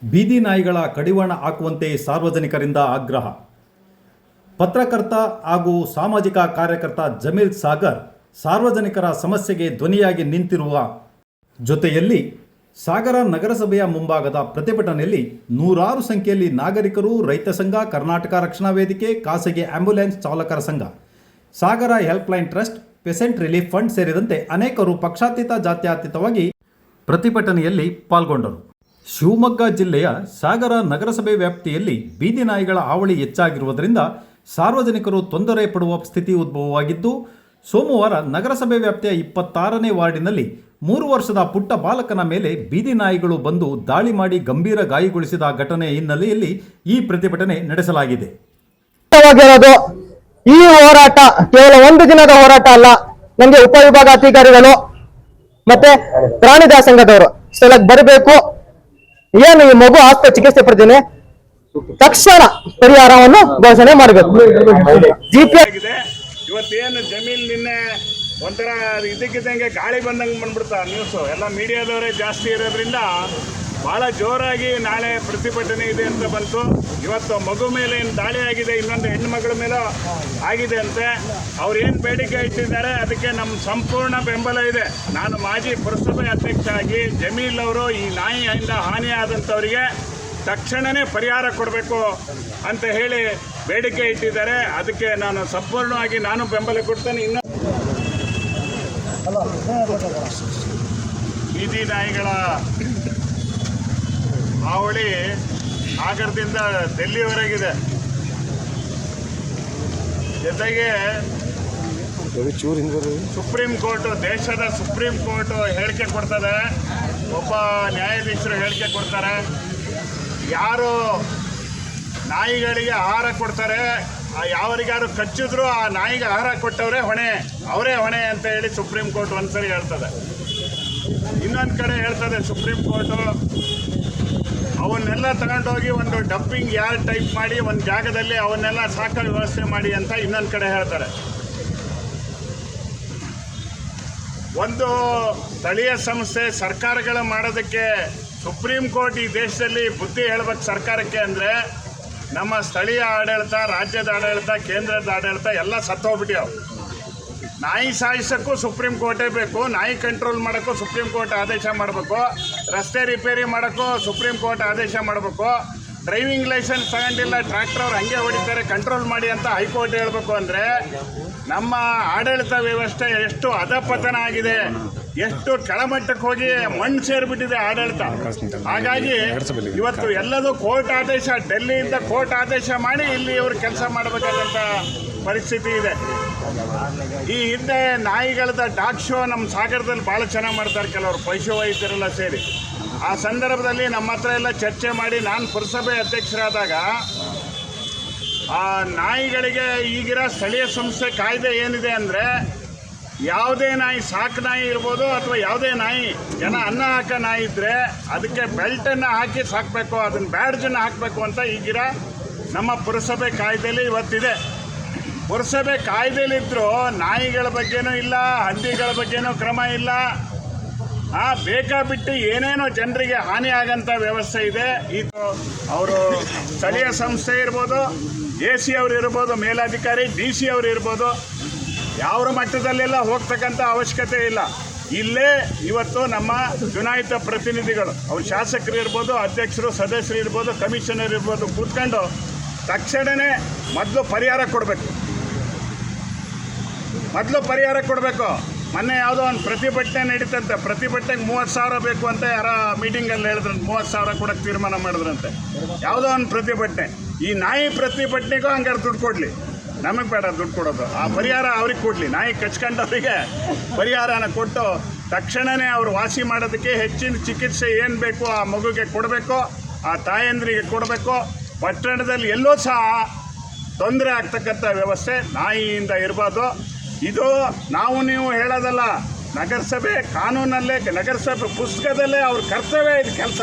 ಬೀದಿ ನಾಯಿಗಳ ಕಡಿವಾಣ ಹಾಕುವಂತೆ ಸಾರ್ವಜನಿಕರಿಂದ ಆಗ್ರಹ. ಪತ್ರಕರ್ತ ಹಾಗೂ ಸಾಮಾಜಿಕ ಕಾರ್ಯಕರ್ತ ಜಮೀಲ್ ಸಾಗರ್ ಸಾರ್ವಜನಿಕರ ಸಮಸ್ಯೆಗೆ ಧ್ವನಿಯಾಗಿ ನಿಂತಿರುವ ಜೊತೆಯಲ್ಲಿ ಸಾಗರ ನಗರಸಭೆಯ ಮುಂಭಾಗದ ಪ್ರತಿಭಟನೆಯಲ್ಲಿ ನೂರಾರು ಸಂಖ್ಯೆಯಲ್ಲಿ ನಾಗರಿಕರು, ರೈತ ಸಂಘ, ಕರ್ನಾಟಕ ರಕ್ಷಣಾ ವೇದಿಕೆ, ಖಾಸಗಿ ಆಂಬ್ಯುಲೆನ್ಸ್ ಚಾಲಕರ ಸಂಘ, Sagara helpline trust, patient relief fund ಸೇರಿದಂತೆ ಅನೇಕರು ಪಕ್ಷಾತೀತ ಜಾತ್ಯತೀತವಾಗಿ ಪ್ರತಿಭಟನೆಯಲ್ಲಿ ಪಾಲ್ಗೊಂಡರು. ಶಿವಮೊಗ್ಗ ಜಿಲ್ಲೆಯ ಸಾಗರ ನಗರಸಭೆ ವ್ಯಾಪ್ತಿಯಲ್ಲಿ ಬೀದಿ ನಾಯಿಗಳ ಹಾವಳಿ ಹೆಚ್ಚಾಗಿರುವುದರಿಂದ ಸಾರ್ವಜನಿಕರು ತೊಂದರೆ ಪಡುವ ಸ್ಥಿತಿ ಉದ್ಭವವಾಗಿದ್ದು, ಸೋಮವಾರ ನಗರಸಭೆ ವ್ಯಾಪ್ತಿಯ 26ನೇ ವಾರ್ಡಿನಲ್ಲಿ 3 ವರ್ಷದ ಪುಟ್ಟ ಬಾಲಕನ ಮೇಲೆ ಬೀದಿ ನಾಯಿಗಳು ಬಂದು ದಾಳಿ ಮಾಡಿ ಗಂಭೀರ ಗಾಯಗೊಳಿಸಿದ ಘಟನೆ ಹಿನ್ನೆಲೆಯಲ್ಲಿ ಈ ಪ್ರತಿಭಟನೆ ನಡೆಸಲಾಗಿದೆ. ಈ ಹೋರಾಟ ಕೇವಲ ಒಂದು ದಿನದ ಹೋರಾಟ ಅಲ್ಲ. ನನಗೆ ಉಪವಿಭಾಗಾಧಿಕಾರಿಗಳು ಮತ್ತೆ ಪ್ರಾಣಿದಯಾ ಸಂಘದವರು ಸ್ಥಳಕ್ಕೆ ಬರಬೇಕು. ಏನು ಈ ಮಗು ಆಸ್ಪತ್ರೆ ಚಿಕಿತ್ಸೆ ಪಡೆದಿದೆ, ತಕ್ಷಣ ಪರಿಹಾರವನ್ನು ಘೋಷಣೆ ಮಾಡಬೇಕು. ಇವತ್ತೇನು ಜಮೀಲ್ ನಿನ್ನೆ ಒಂಥರ ಇದಕ್ಕಿದ್ದಂಗೆ ಗಾಳಿ ಬಂದಂಗೆ ಬಂದ್ಬಿಡ್ತಾ ನ್ಯೂಸು ಎಲ್ಲ ಮೀಡಿಯಾದವರೇ ಜಾಸ್ತಿ ಇರೋದ್ರಿಂದ ಭಾಳ ಜೋರಾಗಿ ನಾಳೆ ಪ್ರತಿಭಟನೆ ಇದೆ ಅಂತ ಬಂತು. ಇವತ್ತು ಮಗು ಮೇಲೆ ಏನು ದಾಳಿ ಆಗಿದೆ, ಇನ್ನೊಂದು ಹೆಣ್ಣು ಮಗಳ ಮೇಲೆ ಆಗಿದೆ ಅಂತೆ. ಅವ್ರು ಏನು ಬೇಡಿಕೆ ಇಟ್ಟಿದ್ದಾರೆ ಅದಕ್ಕೆ ನಮ್ಮ ಸಂಪೂರ್ಣ ಬೆಂಬಲ ಇದೆ. ನಾನು ಮಾಜಿ ಪುರಸಭೆ ಅಧ್ಯಕ್ಷ ಆಗಿ ಜಮೀಲ್ ಅವರು ಈ ನಾಯಿಯಿಂದ ಹಾನಿಯಾದಂಥವರಿಗೆ ತಕ್ಷಣವೇ ಪರಿಹಾರ ಕೊಡಬೇಕು ಅಂತ ಹೇಳಿ ಬೇಡಿಕೆ ಇಟ್ಟಿದ್ದಾರೆ. ಅದಕ್ಕೆ ನಾನು ಸಂಪೂರ್ಣವಾಗಿ ನಾನು ಬೆಂಬಲ ಕೊಡ್ತೇನೆ. ಇನ್ನು ಬೀದಿ ನಾಯಿಗಳ ಹಾವಳಿ ಸಾಗರದಿಂದ ಡೆಲ್ಲಿವರೆಗಿದೆ. ಜೊತೆಗೆ ಸುಪ್ರೀಂ ಕೋರ್ಟ್, ದೇಶದ ಸುಪ್ರೀಂ ಕೋರ್ಟ್ ಹೇಳಿಕೆ ಕೊಡ್ತದೆ. ಒಬ್ಬ ನ್ಯಾಯಾಧೀಶರು ಹೇಳಿಕೆ ಕೊಡ್ತಾರೆ, ಯಾರು ನಾಯಿಗಳಿಗೆ ಆಹಾರ ಕೊಡ್ತಾರೆ, ಯಾರಿಗಾರು ಕಚ್ಚಿದ್ರು ಆ ನಾಯಿಗೆ ಆಹಾರ ಕೊಟ್ಟವರೇ ಅವರೇ ಹೊಣೆ ಅಂತ ಹೇಳಿ ಸುಪ್ರೀಂ ಕೋರ್ಟ್ ಒಂದ್ಸರಿ ಹೇಳ್ತದೆ. ಇನ್ನೊಂದು ಕಡೆ ಹೇಳ್ತದೆ ಸುಪ್ರೀಂ ಕೋರ್ಟು, ಅವನ್ನೆಲ್ಲ ತಗೊಂಡೋಗಿ ಒಂದು ಡಂಪಿಂಗ್ ಯಾರ್ಡ್ ಟೈಪ್ ಮಾಡಿ ಒಂದು ಜಾಗದಲ್ಲಿ ಅವನ್ನೆಲ್ಲ ಸಾಕೋ ವ್ಯವಸ್ಥೆ ಮಾಡಿ ಅಂತ ಇನ್ನೊಂದು ಕಡೆ ಹೇಳ್ತಾರೆ. ಒಂದು ಸ್ಥಳೀಯ ಸಂಸ್ಥೆ ಸರ್ಕಾರಗಳ ಮಾಡೋದಕ್ಕೆ ಸುಪ್ರೀಂ ಕೋರ್ಟ್ ಈ ದೇಶದಲ್ಲಿ ಬುದ್ಧಿ ಹೇಳ್ಬೇಕು ಸರ್ಕಾರಕ್ಕೆ. ಅಂದರೆ ನಮ್ಮ ಸ್ಥಳೀಯ ಆಡಳಿತ, ರಾಜ್ಯದ ಆಡಳಿತ, ಕೇಂದ್ರದ ಆಡಳಿತ ಎಲ್ಲ ಸತ್ತೋಗ್ಬಿಟ್ಟಿವೆ. ನಾಯಿ ಸಾಯಿಸೋಕ್ಕೂ ಸುಪ್ರೀಂ ಕೋರ್ಟೇ ಬೇಕು, ನಾಯಿ ಕಂಟ್ರೋಲ್ ಮಾಡೋಕ್ಕೂ ಸುಪ್ರೀಂ ಕೋರ್ಟ್ ಆದೇಶ ಮಾಡಬೇಕು, ರಸ್ತೆ ರಿಪೇರಿ ಮಾಡೋಕ್ಕೂ ಸುಪ್ರೀಂ ಕೋರ್ಟ್ ಆದೇಶ ಮಾಡಬೇಕು, ಡ್ರೈವಿಂಗ್ ಲೈಸೆನ್ಸ್ ತಗೊಂಡಿಲ್ಲ ಟ್ರ್ಯಾಕ್ಟರ್ ಅವ್ರು ಹಂಗೆ ಹೊಡಿತಾರೆ ಕಂಟ್ರೋಲ್ ಮಾಡಿ ಅಂತ ಹೈಕೋರ್ಟ್ ಹೇಳಬೇಕು. ಅಂದರೆ ನಮ್ಮ ಆಡಳಿತ ವ್ಯವಸ್ಥೆ ಎಷ್ಟು ಅಧಪತನ ಆಗಿದೆ, ಎಷ್ಟು ಕೆಳಮಟ್ಟಕ್ಕೆ ಹೋಗಿ ಮಣ್ಣು ಸೇರಿಬಿಟ್ಟಿದೆ ಆಡಳಿತ. ಹಾಗಾಗಿ ಇವತ್ತು ಎಲ್ಲದೂ ಕೋರ್ಟ್ ಆದೇಶ, ಡೆಲ್ಲಿಯಿಂದ ಕೋರ್ಟ್ ಆದೇಶ ಮಾಡಿ ಇಲ್ಲಿ ಇವರು ಕೆಲಸ ಮಾಡಬೇಕಾದಂಥ ಪರಿಸ್ಥಿತಿ ಇದೆ. ಈ ಹಿಂದೆ ನಾಯಿಗಳದ ಡಾಗ್ ಶೋ ನಮ್ಮ ಸಾಗರದಲ್ಲಿ ಭಾಳ ಚೆನ್ನಾಗಿ ಮಾಡ್ತಾರೆ ಕೆಲವರು ಪಶು ವೈದ್ಯರೆಲ್ಲ ಸೇರಿ. ಆ ಸಂದರ್ಭದಲ್ಲಿ ನಮ್ಮ ಹತ್ರ ಎಲ್ಲ ಚರ್ಚೆ ಮಾಡಿ ನಾನು ಪುರಸಭೆ ಅಧ್ಯಕ್ಷರಾದಾಗ ಆ ನಾಯಿಗಳಿಗೆ ಈಗಿರೋ ಸ್ಥಳೀಯ ಸಂಸ್ಥೆ ಕಾಯ್ದೆ ಏನಿದೆ ಅಂದರೆ, ಯಾವುದೇ ನಾಯಿ, ಸಾಕು ನಾಯಿ ಇರ್ಬೋದು ಅಥವಾ ಯಾವುದೇ ನಾಯಿ, ಜನ ಅನ್ನ ಹಾಕೋ ನಾಯಿ ಇದ್ದರೆ ಅದಕ್ಕೆ ಬೆಲ್ಟನ್ನು ಹಾಕಿ ಸಾಕಬೇಕು, ಅದನ್ನು ಬ್ಯಾಡ್ಜನ್ನು ಹಾಕಬೇಕು ಅಂತ ಈಗಿರೋ ನಮ್ಮ ಪುರಸಭೆ ಕಾಯ್ದೆಯಲ್ಲಿ ಇವತ್ತಿದೆ. ಪುರಸಭೆ ಕಾಯ್ದೆಯಲ್ಲಿದ್ದರೂ ನಾಯಿಗಳ ಬಗ್ಗೆನೂ ಇಲ್ಲ, ಹಂದಿಗಳ ಬಗ್ಗೆನೂ ಕ್ರಮ ಇಲ್ಲ. ಬೇಕಾಬಿಟ್ಟು ಏನೇನೋ ಜನರಿಗೆ ಹಾನಿ ಆಗಂಥ ವ್ಯವಸ್ಥೆ ಇದೆ. ಇದು ಅವರು ಸ್ಥಳೀಯ ಸಂಸ್ಥೆ ಇರ್ಬೋದು, AC ಅವರು ಇರ್ಬೋದು, ಮೇಲಾಧಿಕಾರಿ DC ಅವರು ಇರ್ಬೋದು, ಯಾವ ಮಟ್ಟದಲ್ಲೆಲ್ಲ ಹೋಗ್ತಕ್ಕಂಥ ಅವಶ್ಯಕತೆ ಇಲ್ಲ. ಇಲ್ಲೇ ಇವತ್ತು ನಮ್ಮ ಚುನಾಯಿತ ಪ್ರತಿನಿಧಿಗಳು, ಅವ್ರು ಶಾಸಕರು ಇರ್ಬೋದು, ಅಧ್ಯಕ್ಷರು, ಸದಸ್ಯರು ಇರ್ಬೋದು, ಕಮಿಷನರ್ ಇರ್ಬೋದು, ಕೂತ್ಕೊಂಡು ತಕ್ಷಣವೇ ಮೊದಲು ಪರಿಹಾರ ಕೊಡಬೇಕು. ಮೊನ್ನೆ ಯಾವುದೋ ಒಂದು ಪ್ರತಿಭಟನೆ ನಡೀತಂತೆ, ಪ್ರತಿಭಟನೆಗೆ 30,000 ಬೇಕು ಅಂತ ಯಾರ ಮೀಟಿಂಗಲ್ಲಿ ಹೇಳಿದ್ರಂತೆ, 30,000 ಕೊಡೋಕ್ಕೆ ತೀರ್ಮಾನ ಮಾಡಿದ್ರಂತೆ. ಯಾವುದೋ ಒಂದು ಪ್ರತಿಭಟನೆ, ಈ ನಾಯಿ ಪ್ರತಿಭಟನೆಗೂ ಹಂಗಾರೆ ದುಡ್ಡು ಕೊಡಲಿ, ನಮಗೆ ಬೇಡ ದುಡ್ಡು ಕೊಡೋದು. ಆ ಪರಿಹಾರ ಅವ್ರಿಗೆ ಕೊಡಲಿ, ನಾಯಿ ಕಚ್ಕೊಂಡವರಿಗೆ ಪರಿಹಾರನ ಕೊಟ್ಟು ತಕ್ಷಣವೇ ಅವರು ವಾಸಿ ಮಾಡೋದಕ್ಕೆ ಹೆಚ್ಚಿನ ಚಿಕಿತ್ಸೆ ಏನು ಬೇಕು ಆ ಮಗುಗೆ ಕೊಡಬೇಕು, ಆ ತಾಯಂದ್ರಿಗೆ ಕೊಡಬೇಕು. ಪಟ್ಟಣದಲ್ಲಿ ಎಲ್ಲೋ ಸಹ ತೊಂದರೆ ಆಗ್ತಕ್ಕಂಥ ವ್ಯವಸ್ಥೆ ನಾಯಿಯಿಂದ ಇರಬಾರ್ದು. ಇದು ನಾವು ನೀವು ಹೇಳೋದಲ್ಲ, ನಗರಸಭೆ ಕಾನೂನಲ್ಲೇ, ನಗರಸಭೆ ಪುಸ್ತಕದಲ್ಲೇ ಅವ್ರ ಕರ್ತವ್ಯ ಇದು ಕೆಲಸ.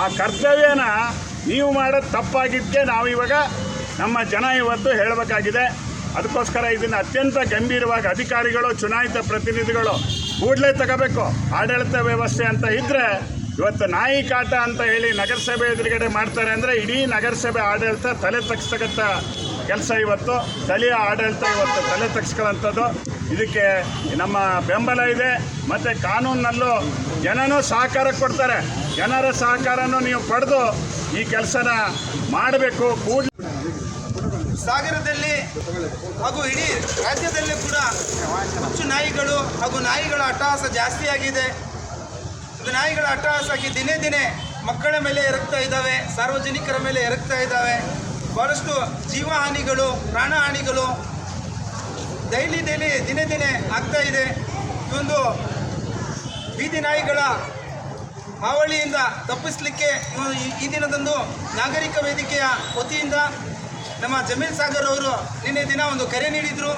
ಆ ಕರ್ತವ್ಯನ ನೀವು ಮಾಡೋದು ತಪ್ಪಾಗಿದ್ದಕ್ಕೆ ನಾವು ಇವಾಗ ನಮ್ಮ ಜನ ಇವತ್ತು ಹೇಳಬೇಕಾಗಿದೆ. ಅದಕ್ಕೋಸ್ಕರ ಇದನ್ನು ಅತ್ಯಂತ ಗಂಭೀರವಾಗಿ ಅಧಿಕಾರಿಗಳು, ಚುನಾಯಿತ ಪ್ರತಿನಿಧಿಗಳು ಕೂಡಲೇ ತಗೋಬೇಕು. ಆಡಳಿತ ವ್ಯವಸ್ಥೆ ಅಂತ ಇದ್ದರೆ ಇವತ್ತು ನಾಯಿ ಕಾಟ ಅಂತ ಹೇಳಿ ನಗರಸಭೆ ಎದುರುಗಡೆ ಮಾಡ್ತಾರೆ ಅಂದರೆ ಇಡೀ ನಗರಸಭೆ ಆಡಳಿತ ತಲೆ ತಗ್ಸ್ತಕ್ಕಂಥ ಕೆಲಸ ಇವತ್ತು ಸ್ಥಳೀಯ ಆಡಳಿತ ಇವತ್ತು ತಲೆ ತಗ್ಸ್ಕೊಳ್ಳೋಂಥದ್ದು. ಇದಕ್ಕೆ ನಮ್ಮ ಬೆಂಬಲ ಇದೆ. ಮತ್ತು ಕಾನೂನಲ್ಲೂ ಜನನೂ ಸಹಕಾರ ಕೊಡ್ತಾರೆ. ಜನರ ಸಹಕಾರನೂ ನೀವು ಪಡೆದು ಈ ಕೆಲಸನ ಮಾಡಬೇಕು. ಸಾಗರದಲ್ಲಿ ಹಾಗೂ ಇಡೀ ರಾಜ್ಯದಲ್ಲಿ ಕೂಡ ಹುಚ್ಚು ನಾಯಿಗಳು ಹಾಗೂ ನಾಯಿಗಳ ಅಟ್ಟಹಾಸ ಜಾಸ್ತಿ ಆಗಿದೆ. ಇದು ನಾಯಿಗಳ ಅಟ್ಟಹಾಸಕ್ಕೆ ದಿನೇ ದಿನೇ ಮಕ್ಕಳ ಮೇಲೆ ಎರಗ್ತಾ ಇದ್ದಾವೆ, ಸಾರ್ವಜನಿಕರ ಮೇಲೆ ಎರಗ್ತಾ ಇದ್ದಾವೆ. ಭಾಳಷ್ಟು ಜೀವಹಾನಿಗಳು, ಪ್ರಾಣಹಾನಿಗಳು ದಿನೇ ದಿನೇ ಆಗ್ತಾ ಇದೆ. ಈ ಒಂದು ಬೀದಿ ನಾಯಿಗಳ ಹಾವಳಿಯಿಂದ ತಪ್ಪಿಸಲಿಕ್ಕೆ ಈ ದಿನದಂದು ನಾಗರಿಕ ವೇದಿಕೆಯ ವತಿಯಿಂದ ನಮ್ಮ ಜಮೀಲ್ ಸಾಗರ್ ಅವರು ನಿನ್ನೆ ದಿನ ಒಂದು ಕರೆ ನೀಡಿದರು.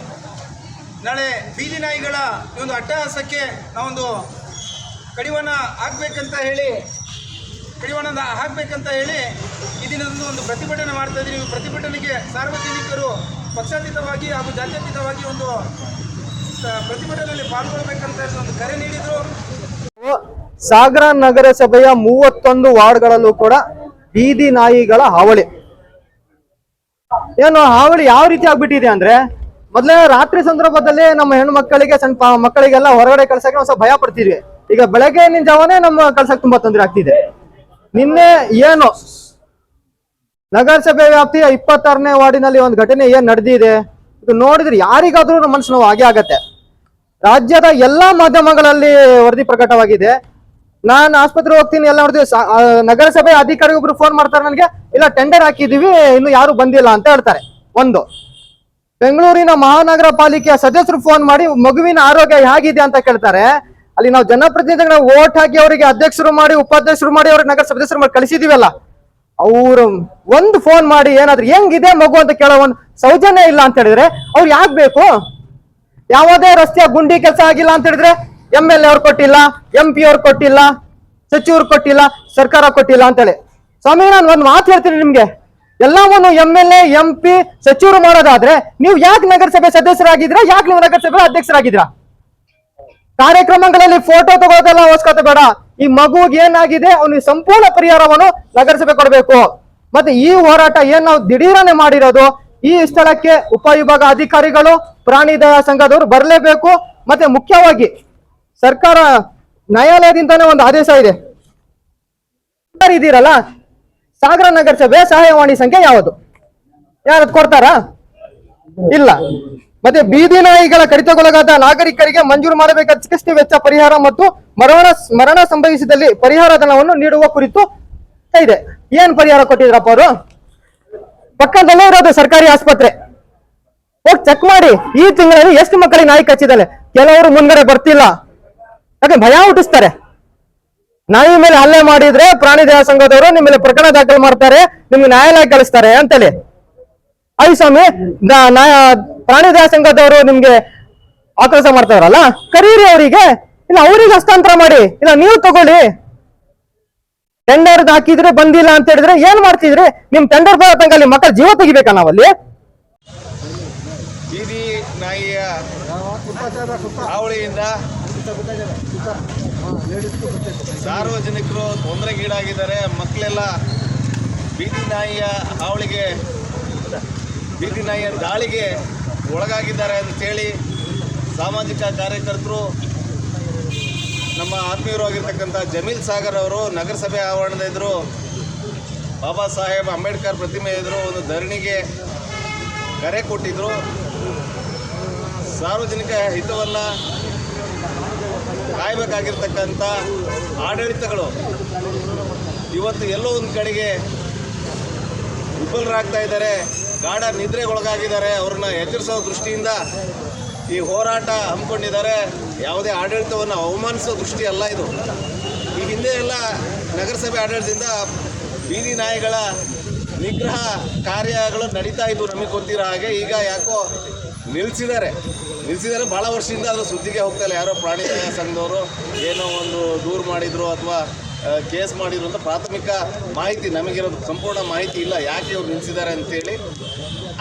ನಾಳೆ ಬೀದಿ ನಾಯಿಗಳ ಈ ಒಂದು ಅಟ್ಟಹಾಸಕ್ಕೆ ನಾವೊಂದು ಕಡಿವಾಣ ಹಾಕಬೇಕಂತ ಹೇಳಿ ಈ ದಿನದಂದು ಒಂದು ಪ್ರತಿಭಟನೆ ಮಾಡ್ತಾ ಇದ್ದೀವಿ. ಈ ಪ್ರತಿಭಟನೆಗೆ ಸಾರ್ವಜನಿಕರು ಪಕ್ಷಾತೀತವಾಗಿ ಹಾಗೂ ಜಾತ್ಯತೀತವಾಗಿ ಒಂದು ಪ್ರತಿಭಟನೆಯಲ್ಲಿ ಪಾಲ್ಗೊಳ್ಬೇಕಂತ ಒಂದು ಕರೆ ನೀಡಿದರು. ಸಾಗರ ನಗರಸಭೆಯ 31 ವಾರ್ಡ್ಗಳಲ್ಲೂ ಕೂಡ ಬೀದಿ ನಾಯಿಗಳ ಹಾವಳಿ. ಏನು ಹಾವಳಿ ಯಾವ ರೀತಿ ಆಗ್ಬಿಟ್ಟಿದೆ ಅಂದ್ರೆ, ಮೊದಲೇ ರಾತ್ರಿ ಸಂದರ್ಭದಲ್ಲಿ ನಮ್ಮ ಹೆಣ್ಣು ಮಕ್ಕಳಿಗೆ, ಸಣ್ಣ ಮಕ್ಕಳಿಗೆಲ್ಲ ಹೊರಗಡೆ ಕಳ್ಸಕ್ಕೆ ಒಂದು ಸ್ವಲ್ಪ ಭಯ ಪಡ್ತಿದ್ವಿ. ಈಗ ಬೆಳಗ್ಗೆನಿನ ಜಾವನೇ ನಮ್ಮ ಕಳ್ಸಕ್ ತುಂಬಾ ತೊಂದರೆ ಆಗ್ತಿದೆ. ನಿನ್ನೆ ಏನು ನಗರಸಭೆ ವ್ಯಾಪ್ತಿಯ 26ನೇ ವಾರ್ಡಿನಲ್ಲಿ ಒಂದು ಘಟನೆ ಏನ್ ನಡೆದಿದೆ, ಇದು ನೋಡಿದ್ರೆ ಯಾರಿಗಾದ್ರೂ ಮನಸ್ಸು ನೋವು ಹಾಗೆ ಆಗತ್ತೆ. ರಾಜ್ಯದ ಎಲ್ಲಾ ಮಾಧ್ಯಮಗಳಲ್ಲಿ ವರದಿ ಪ್ರಕಟವಾಗಿದೆ. ನಾನು ಆಸ್ಪತ್ರೆ ಹೋಗ್ತೀನಿ, ಎಲ್ಲ ನೋಡ್ತೀವಿ, ನಗರಸಭೆ ಅಧಿಕಾರಿಗೊಬ್ರು ಫೋನ್ ಮಾಡ್ತಾರೆ ನನಗೆ, ಇಲ್ಲ ಟೆಂಡರ್ ಹಾಕಿದೀವಿ, ಇನ್ನು ಯಾರು ಬಂದಿಲ್ಲ ಅಂತ ಹೇಳ್ತಾರೆ. ಒಂದು ಬೆಂಗಳೂರಿನ ಮಹಾನಗರ ಪಾಲಿಕೆಯ ಸದಸ್ಯರು ಫೋನ್ ಮಾಡಿ ಮಗುವಿನ ಆರೋಗ್ಯ ಹೇಗಿದೆ ಅಂತ ಕೇಳ್ತಾರೆ. ಅಲ್ಲಿ ನಾವು ಜನಪ್ರತಿನಿಧಿಗಳ ವೋಟ್ ಹಾಕಿ ಅವರಿಗೆ ಅಧ್ಯಕ್ಷರು ಮಾಡಿ, ಉಪಾಧ್ಯಕ್ಷರು ಮಾಡಿ, ಅವ್ರಿಗೆ ನಗರ ಸದಸ್ಯರು ಮಾಡಿ ಕಳಿಸಿದೀವಲ್ಲ, ಅವರು ಒಂದು ಫೋನ್ ಮಾಡಿ ಏನಾದ್ರು ಹೆಂಗಿದೆ ಮಗು ಅಂತ ಕೇಳೋ ಒಂದು ಸೌಜನ್ಯ ಇಲ್ಲ ಅಂತ ಹೇಳಿದ್ರೆ ಅವ್ರು ಯಾಕೆ ಬೇಕು? ಯಾವುದೇ ರಸ್ತೆಯ ಗುಂಡಿ ಕೆಲಸ ಆಗಿಲ್ಲ ಅಂತ ಹೇಳಿದ್ರೆ MLA ಅವ್ರು ಕೊಟ್ಟಿಲ್ಲ, MP ಅವ್ರು ಕೊಟ್ಟಿಲ್ಲ, ಸಚಿವರು ಕೊಟ್ಟಿಲ್ಲ, ಸರ್ಕಾರ ಕೊಟ್ಟಿಲ್ಲ ಅಂತೇಳಿ. ಸ್ವಾಮಿ, ನಾನು ಒಂದು ಮಾತು ಹೇಳ್ತೀನಿ ನಿಮ್ಗೆ, ಎಲ್ಲವನ್ನು MLA MP ಸಚಿವರು ಮಾಡೋದಾದ್ರೆ ನೀವು ಯಾಕೆ ನಗರಸಭೆ ಸದಸ್ಯರಾಗಿದ್ದೀರಾ? ಯಾಕೆ ನೀವು ನಗರಸಭೆ ಅಧ್ಯಕ್ಷರಾಗಿದ್ದೀರಾ? ಕಾರ್ಯಕ್ರಮಗಳಲ್ಲಿ ಫೋಟೋ ತಗೋದೆಲ್ಲ ಅವಶ್ಯಕತೆ ಬೇಡ. ಈ ಮಗುಗೆ ಏನಾಗಿದೆ ಅವನಿಗೆ ಸಂಪೂರ್ಣ ಪರಿಹಾರವನ್ನು ನಗರಸಭೆ ಕೊಡಬೇಕು. ಮತ್ತೆ ಈ ಹೋರಾಟ ಏನ್ ನಾವು ದಿಢೀರನೆ ಮಾಡಿರೋದು, ಈ ಸ್ಥಳಕ್ಕೆ ಉಪವಿಭಾಗ ಅಧಿಕಾರಿಗಳು, ಪ್ರಾಣಿ ದಯಾ ಸಂಘದವರು ಬರಲೇಬೇಕು. ಮತ್ತೆ ಮುಖ್ಯವಾಗಿ ಸರ್ಕಾರ ನ್ಯಾಯಾಲಯದಿಂದಾನೇ ಒಂದು ಆದೇಶ ಇದೆ. ಇದೀರಲ್ಲ, ಸಾಗರ ನಗರಸಭೆ ಸಹಾಯವಾಣಿ ಸಂಖ್ಯೆ ಯಾವುದು? ಯಾರದು ಕೊಡ್ತಾರಾ? ಇಲ್ಲ. ಮತ್ತೆ ಬೀದಿ ನಾಯಿಗಳ ಕಡಿತಗೊಳಗಾದ ನಾಗರಿಕರಿಗೆ ಮಂಜೂರು ಮಾಡಬೇಕಾದ ಚಿಕಿತ್ಸೆ ವೆಚ್ಚ ಪರಿಹಾರ ಮತ್ತು ಮರಣ ಸಂಭವಿಸಿದಲ್ಲಿ ಪರಿಹಾರ ಧನವನ್ನು ನೀಡುವ ಕುರಿತು ಇದೆ. ಏನ್ ಪರಿಹಾರ ಕೊಟ್ಟಿದ್ರಪ್ಪ ಅವರು? ಪಕ್ಕದಲ್ಲೇ ಇರೋದು ಸರ್ಕಾರಿ ಆಸ್ಪತ್ರೆ, ಹೋಗಿ ಚೆಕ್ ಮಾಡಿ ಈ ತಿಂಗಳಲ್ಲಿ ಎಷ್ಟು ಮಕ್ಕಳಿಗೆ ನಾಯಿ ಕಚ್ಚಿದ್ದಾರೆ. ಕೆಲವರು ಮುಂದ್ಗಡೆ ಬರ್ತಿಲ್ಲ, ಯಾಕೆ ಭಯ ಹುಟ್ಟಿಸ್ತಾರೆ. ನಾಯಿ ಮೇಲೆ ಹಲ್ಲೆ ಮಾಡಿದ್ರೆ ಪ್ರಾಣಿ ದಯಾ ಸಂಘದವರು ನಿಮ್ಮ ಮೇಲೆ ಪ್ರಕರಣ ದಾಖಲು ಮಾಡ್ತಾರೆ, ನಿಮ್ಗೆ ನ್ಯಾಯಾಲಯ ಕಳಿಸ್ತಾರೆ ಅಂತೇಳಿ. ಆಯ್ತು ಸ್ವಾಮಿ, ಪ್ರಾಣಿ ದಯಾ ಸಂಘದವರು ನಿಮ್ಗೆ ಆಕ್ರೋಶ ಮಾಡ್ತಾರಲ್ಲ, ಕರೀರಿ ಅವರಿಗೆ, ಇಲ್ಲ ಅವರಿಗೆ ಹಸ್ತಾಂತರ ಮಾಡಿ, ಇಲ್ಲ ನೀವು ತಗೊಳ್ಳಿ. ಟೆಂಡರ್ ಹಾಕಿದ್ರೆ ಬಂದಿಲ್ಲ ಅಂತ ಹೇಳಿದ್ರೆ ಏನ್ ಮಾಡ್ತಿದ್ರಿ? ನಿಮ್ ಟೆಂಡರ್ ಬರೋ ತನಕ ಅಲ್ಲಿ ಮಕ್ಕಳ ಜೀವ ತೆಗಿಬೇಕಾ ನಾವಲ್ಲಿ? ಬೀದಿ ನಾಯಿಯ ಹಾವಳಿಯಿಂದ ಸಾರ್ವಜನಿಕರು ತೊಂದರೆಗೀಡಾಗಿದ್ದಾರೆ. ಮಕ್ಕಳೆಲ್ಲ ಬೀದಿ ನಾಯಿಯ ದಾಳಿಗೆ ಒಳಗಾಗಿದ್ದಾರೆ ಅಂತೇಳಿ ಸಾಮಾಜಿಕ ಕಾರ್ಯಕರ್ತರು, ನಮ್ಮ ಆತ್ಮೀಯರಾಗಿರ್ತಕ್ಕಂಥ ಜಮೀಲ್ ಸಾಗರ್ ಅವರು ನಗರಸಭೆ ಆವರಣದ ಎದುರು ಬಾಬಾ ಸಾಹೇಬ್ ಅಂಬೇಡ್ಕರ್ ಪ್ರತಿಮೆ ಎದುರು ಒಂದು ಧರಣಿಗೆ ಕರೆ ಕೊಟ್ಟಿದ್ದರು. ಸಾರ್ವಜನಿಕ ಹಿತವನ್ನು ಕಾಯಬೇಕಾಗಿರ್ತಕ್ಕಂಥ ಆಡಳಿತಗಳು ಇವತ್ತು ಎಲ್ಲೋ ಒಂದು ಕಡೆಗೆ ವಿಫಲರಾಗ್ತಾ ಇದ್ದಾರೆ, ಗಾಢ ನಿದ್ರೆಗೊಳಗಾಗಿದ್ದಾರೆ. ಅವ್ರನ್ನ ಎಚ್ಚರಿಸೋ ದೃಷ್ಟಿಯಿಂದ ಈ ಹೋರಾಟ ಹಮ್ಮಿಕೊಂಡಿದ್ದಾರೆ. ಯಾವುದೇ ಆಡಳಿತವನ್ನು ಅವಮಾನಿಸೋ ದೃಷ್ಟಿ ಅಲ್ಲ ಇದು. ಈ ಹಿಂದೆ ಎಲ್ಲ ನಗರಸಭೆ ಆಡಳಿತದಿಂದ ಬೀದಿ ನಾಯಿಗಳ ನಿಗ್ರಹ ಕಾರ್ಯಗಳು ನಡೀತಾ ಇದ್ವು, ನಮಗೆ ಗೊತ್ತಿರೋ ಹಾಗೆ. ಈಗ ಯಾಕೋ ನಿಲ್ಲಿಸಿದ್ದಾರೆ. ಭಾಳ ವರ್ಷದಿಂದ ಅದರ ಸುದ್ದಿಗೆ ಹೋಗ್ತಾ ಇಲ್ಲ. ಯಾರೋ ಪ್ರಾಣಿ ಸಂಘದವರು ಏನೋ ಒಂದು ದೂರು ಮಾಡಿದ್ರು ಅಥವಾ ಕೇಸ್ ಮಾಡಿದ್ರು ಅಂತ ಪ್ರಾಥಮಿಕ ಮಾಹಿತಿ ನಮಗಿರೋದು, ಸಂಪೂರ್ಣ ಮಾಹಿತಿ ಇಲ್ಲ ಯಾಕೆ ಇವ್ರು ನಿಲ್ಲಿಸಿದ್ದಾರೆ ಅಂತೇಳಿ.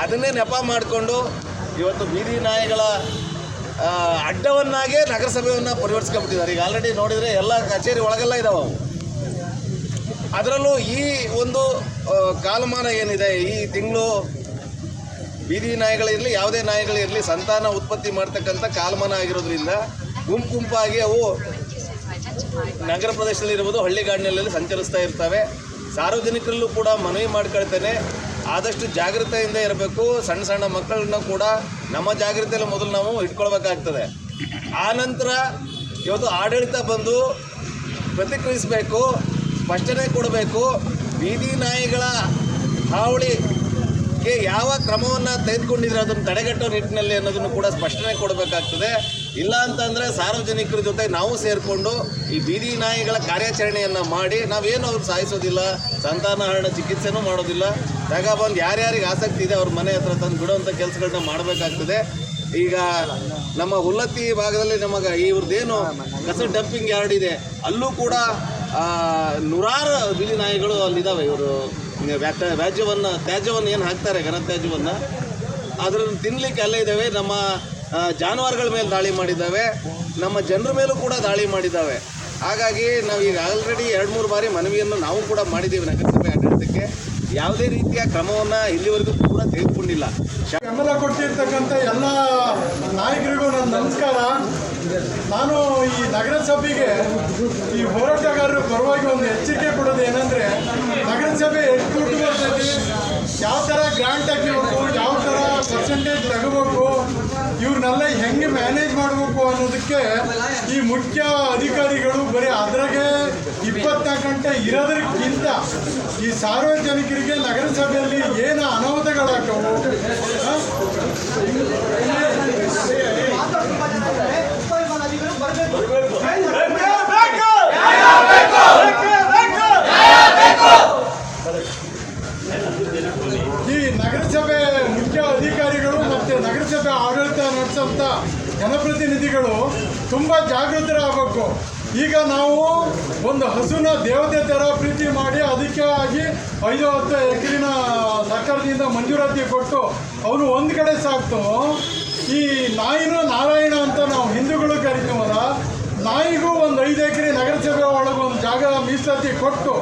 ಅದನ್ನೇ ನೆಪ ಮಾಡಿಕೊಂಡು ಇವತ್ತು ಬೀದಿ ನಾಯಿಗಳ ಅಡ್ಡವನ್ನಾಗೇ ನಗರಸಭೆಯನ್ನು ಪರಿವರ್ತಿಸ್ಕೊಂಡ್ಬಿಟ್ಟಿದ್ದಾರೆ. ಈಗ ಆಲ್ರೆಡಿ ನೋಡಿದರೆ ಎಲ್ಲ ಕಚೇರಿ ಒಳಗೆಲ್ಲ ಇದಾವೆ ಅವು. ಅದರಲ್ಲೂ ಈ ಒಂದು ಕಾಲಮಾನ ಏನಿದೆ, ಈ ತಿಂಗಳು ಬೀದಿ ನಾಯಿಗಳಿರಲಿ ಯಾವುದೇ ನಾಯಿಗಳಿರಲಿ ಸಂತಾನ ಉತ್ಪತ್ತಿ ಮಾಡ್ತಕ್ಕಂಥ ಕಾಲಮಾನ ಆಗಿರೋದ್ರಿಂದ ಗುಂಪಾಗಿ ಅವು ನಗರ ಪ್ರದೇಶದಲ್ಲಿರ್ಬೋದು ಹಳ್ಳಿಗಾಡಿನಲ್ಲಿ ಸಂಚರಿಸ್ತಾ ಇರ್ತವೆ. ಸಾರ್ವಜನಿಕರಲ್ಲೂ ಕೂಡ ಮನವಿ ಮಾಡ್ಕೊಳ್ತೇನೆ, ಆದಷ್ಟು ಜಾಗೃತೆಯಿಂದ ಇರಬೇಕು. ಸಣ್ಣ ಸಣ್ಣ ಮಕ್ಕಳನ್ನ ಕೂಡ ನಮ್ಮ ಜಾಗೃತಿಯಲ್ಲಿ ಮೊದಲು ನಾವು ಇಟ್ಕೊಳ್ಬೇಕಾಗ್ತದೆ. ಆ ನಂತರ ಇವತ್ತು ಆಡಳಿತ ಬಂದು ಪ್ರತಿಕ್ರಿಯಿಸಬೇಕು, ಸ್ಪಷ್ಟನೆ ಕೊಡಬೇಕು. ಬೀದಿ ನಾಯಿಗಳ ಹಾವಳಿಗೆ ಯಾವ ಕ್ರಮವನ್ನು ತೆಗೆದುಕೊಂಡಿದ್ರೆ ಅದನ್ನು ತಡೆಗಟ್ಟೋ ನಿಟ್ಟಿನಲ್ಲಿ ಅನ್ನೋದನ್ನು ಕೂಡ ಸ್ಪಷ್ಟನೆ ಕೊಡಬೇಕಾಗ್ತದೆ. ಇಲ್ಲ ಅಂತಂದರೆ ಸಾರ್ವಜನಿಕರ ಜೊತೆ ನಾವು ಸೇರಿಕೊಂಡು ಈ ಬೀದಿ ನಾಯಿಗಳ ಕಾರ್ಯಾಚರಣೆಯನ್ನು ಮಾಡಿ, ನಾವೇನು ಅವ್ರು ಸಾಯಿಸೋದಿಲ್ಲ, ಸಂತಾನಹರಣ ಚಿಕಿತ್ಸೆನೂ ಮಾಡೋದಿಲ್ಲ, ಬಂದು ಯಾರ್ಯಾರಿಗೆ ಆಸಕ್ತಿ ಇದೆ ಅವ್ರ ಮನೆ ಹತ್ರ ತಂದು ಬಿಡುವಂಥ ಕೆಲಸಗಳನ್ನ ಮಾಡಬೇಕಾಗ್ತದೆ. ಈಗ ನಮ್ಮ ಹುಲ್ಲತ್ತಿ ಭಾಗದಲ್ಲಿ ನಮಗೆ ಇವ್ರದ್ದೇನು ಕಸ ಡಂಪಿಂಗ್ ಯಾರ್ಡ್ ಇದೆ, ಅಲ್ಲೂ ಕೂಡ ನೂರಾರು ಬೀದಿ ನಾಯಿಗಳು ಅಲ್ಲಿದ್ದಾವೆ. ಇವರು ತ್ಯಾಜ್ಯವನ್ನು ಏನು ಹಾಕ್ತಾರೆ, ಘನತ್ಯಾಜ್ಯವನ್ನು ಅದನ್ನು ತಿನ್ನಲಿಕ್ಕೆ ಅಲ್ಲೇ ಇದ್ದಾವೆ. ನಮ್ಮ ಜಾನುವಾರುಗಳ ಮೇಲೆ ದಾಳಿ ಮಾಡಿದ್ದಾವೆ, ನಮ್ಮ ಜನರ ಮೇಲೂ ಕೂಡ ದಾಳಿ ಮಾಡಿದ್ದಾವೆ. ಹಾಗಾಗಿ ನಾವು ಈಗ ಆಲ್ರೆಡಿ 2-3 ಬಾರಿ ಮನವಿಯನ್ನು ನಾವು ಕೂಡ ಮಾಡಿದ್ದೀವಿ ನಗರಸಭೆ ಆಡಳಿತಕ್ಕೆ. ಯಾವುದೇ ರೀತಿಯ ಕ್ರಮವನ್ನು ಇಲ್ಲಿವರೆಗೂ ಕೂಡ ತೆಗೆದುಕೊಂಡಿಲ್ಲ. ಬೆಂಬಲ ಕೊಟ್ಟಿರ್ತಕ್ಕಂಥ ಎಲ್ಲ ನಾಯಕರಿಗೂ ನನ್ನ ನಮಸ್ಕಾರ. ನಾನು ಈ ನಗರಸಭೆಗೆ ಈ ಹೋರಾಟಗಾರರ ಪರವಾಗಿ ಒಂದು ಎಚ್ಚರಿಕೆ ಕೊಡೋದು ಏನಂದರೆ, ನಗರಸಭೆ ಎಷ್ಟು ದುಡ್ಡು ಬರ್ತೈತಿ, ಯಾವ ಥರ ಗ್ರಾಂಟ್ ಹಾಕಿಬೇಕು, ಯಾವ ಥರ ಪರ್ಸೆಂಟೇಜ್ ತಗೋಬೇಕು, ಇವ್ರನ್ನೆಲ್ಲ ಹೆಂಗೆ ಮ್ಯಾನೇಜ್ ಮಾಡಬೇಕು ಅನ್ನೋದಕ್ಕೆ ಈ ಮುಖ್ಯ ಅಧಿಕಾರಿಗಳು ಬರೀ ಅದ್ರಾಗೆ 24 ಗಂಟೆ ಇರೋದಕ್ಕಿಂತ ಈ ಸಾರ್ವಜನಿಕರಿಗೆ ನಗರಸಭೆಯಲ್ಲಿ ಏನು ಅನಾಹುತಗಳಾಗವು, ಈ ನಗರಸಭೆ ಮುಖ್ಯ ಅಧಿಕಾರಿಗಳು ಮತ್ತು ನಗರಸಭೆ ಆಡಳಿತ ನಡೆಸೋಂಥ ಜನಪ್ರತಿನಿಧಿಗಳು ತುಂಬ ಜಾಗೃತರಾಗಬೇಕು. ಈಗ ನಾವು ಒಂದು ಹಸುನ ದೇವತೆ ಥರ ಪ್ರೀತಿ ಮಾಡಿ ಅದಕ್ಕೆ ಆಗಿ 5-10 ಎಕರೆನ ಸರ್ಕಾರದಿಂದ ಮಂಜೂರಾತಿ ಕೊಟ್ಟು ಅವನು ಒಂದು ಕಡೆ ಸಾಕ್ತು. ಈ ನಾಯಿನೂ ನಾರಾಯಣ ಅಂತ ನಾವು ಹಿಂದೂಗಳು ಕರಿತೀವಲ್ಲ, ನಾಯಿಗೂ ಒಂದು 5 ಎಕರೆ ನಗರಸಭೆ ಒಳಗೆ ಒಂದು ಜಾಗ ಮೀಸಲಾತಿ ಕೊಟ್ಟು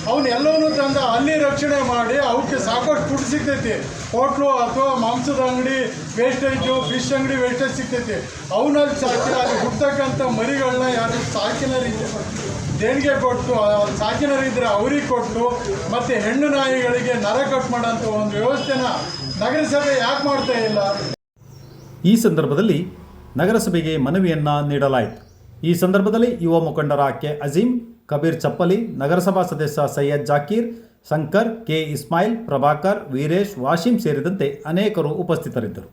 ಅವನ್ನೆಲ್ಲವನ್ನೂ ತಂದು ಅಲ್ಲಿ ರಕ್ಷಣೆ ಮಾಡಿ ಅವಕ್ಕೆ ಸಾಕಷ್ಟು ಫುಡ್ ಸಿಗ್ತೈತಿ. ಹೋಟ್ಲು ಅಥವಾ ಮಾಂಸದ ಅಂಗಡಿ ವೇಸ್ಟೇಜು, ಫಿಶ್ ಅಂಗಡಿ ವೇಸ್ಟೇಜ್ ಸಿಗ್ತೈತಿ. ಅವನಲ್ಲಿ ಸಾಕಿ ಅಲ್ಲಿ ಹುಡ್ತಕ್ಕಂಥ ಮರಿಗಳನ್ನ ಯಾರು ಸಾಕಿನರಿದ್ದರೆ ದೇಣಿಗೆ ಕೊಟ್ಟು, ಸಾಕಿನರಿದ್ದರೆ ಅವ್ರಿಗೆ ಕೊಟ್ಟು, ಮತ್ತು ಹೆಣ್ಣು ನಾಯಿಗಳಿಗೆ ನರ ಕಟ್ ಮಾಡೋಂಥ ಒಂದು ವ್ಯವಸ್ಥೆನ ನಗರಸಭೆ ಯಾಕೆ ಮಾಡ್ತಾ ಇಲ್ಲ? ಈ ಸಂದರ್ಭದಲ್ಲಿ ನಗರಸಭೆಗೆ ಮನವಿಯನ್ನು ನೀಡಲಾಯಿತು. ಈ ಸಂದರ್ಭದಲ್ಲಿ ಯುವ ಮುಖಂಡರ ಕೆ ಅಜೀಂ, ಕಬೀರ್ ಚಪ್ಪಲಿ, ನಗರಸಭಾ ಸದಸ್ಯ ಸೈಯದ್ ಜಾಕೀರ್, ಶಂಕರ್, ಕೆ ಇಸ್ಮಾಯಿಲ್, ಪ್ರಭಾಕರ್, ವೀರೇಶ್, ವಾಶಿಂ ಸೇರಿದಂತೆ ಅನೇಕರು ಉಪಸ್ಥಿತರಿದ್ದರು.